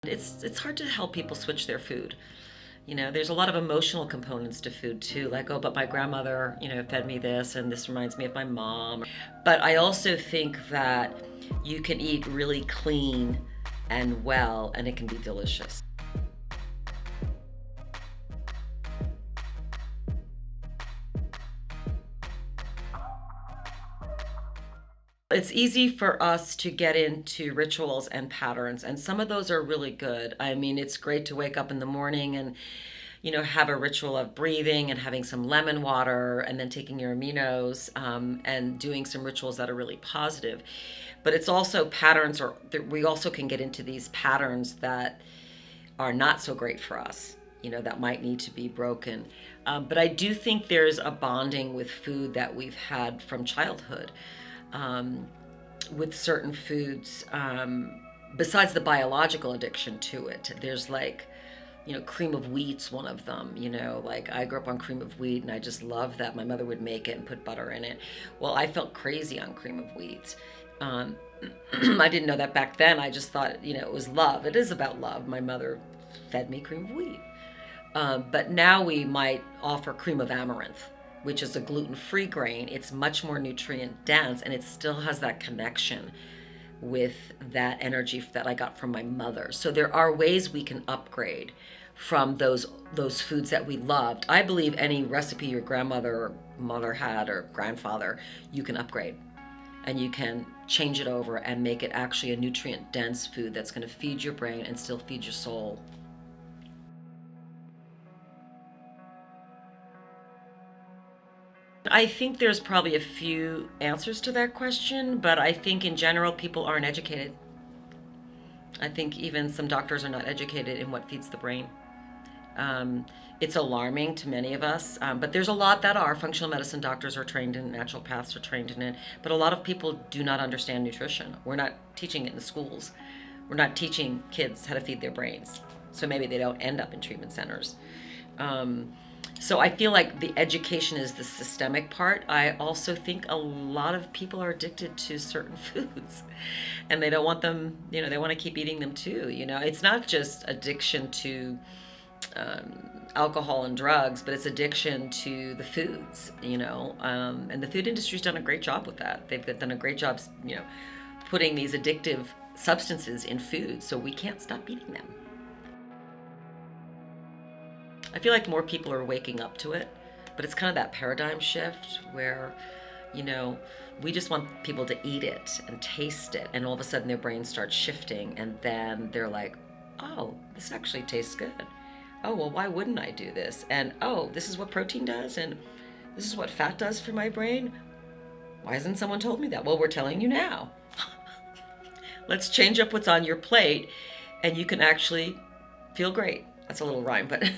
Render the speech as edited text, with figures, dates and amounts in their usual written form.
It's hard to help people switch their food. There's a lot of emotional components to food too, like, oh, but my grandmother, fed me this and this reminds me of my mom. But I also think that you can eat really clean and well, and it can be delicious. It's easy for us to get into rituals and patterns, and some of those are really good. I mean, it's great to wake up in the morning and, have a ritual of breathing and having some lemon water and then taking your aminos, and doing some rituals that are really positive. But it's also patterns, or we also can get into these patterns that are not so great for us, that might need to be broken. But I do think there's a bonding with food that we've had from childhood, with certain foods, besides the biological addiction to it. There's like, cream of wheat's one of them. Like, I grew up on cream of wheat and I just loved that. My mother would make it and put butter in it. Well, I felt crazy on cream of wheat. I didn't know that back then. I just thought, it was love. It is about love. My mother fed me cream of wheat. But now we might offer cream of amaranth, which is a gluten-free grain. It's much more nutrient dense, and it still has that connection with that energy that I got from my mother. So there are ways we can upgrade from those foods that we loved. I believe any recipe your grandmother or mother had, or grandfather, you can upgrade. And you can change it over and make it actually a nutrient dense food that's going to feed your brain and still feed your soul. I think there's probably a few answers to that question, but I think in general people aren't educated. I think even some doctors are not educated in what feeds the brain. It's alarming to many of us, but there's a lot that are. Functional medicine doctors are trained in it, naturopaths are trained in it, but a lot of people do not understand nutrition. We're not teaching it in the schools. We're not teaching kids how to feed their brains, so maybe they don't end up in treatment centers. So I feel like the education is the systemic part. I also think a lot of people are addicted to certain foods and they don't want them, they want to keep eating them too. It's not just addiction to alcohol and drugs, but it's addiction to the foods, and the food industry's done a great job with that. They've done a great job, putting these addictive substances in food, so we can't stop eating them. I feel like more people are waking up to it, but it's kind of that paradigm shift where, we just want people to eat it and taste it, and all of a sudden their brain starts shifting, and then they're like, oh, this actually tastes good. Oh, well, why wouldn't I do this? And, oh, this is what protein does, and this is what fat does for my brain. Why hasn't someone told me that? Well, we're telling you now. Let's change up what's on your plate, and you can actually feel great. That's a little rhyme, but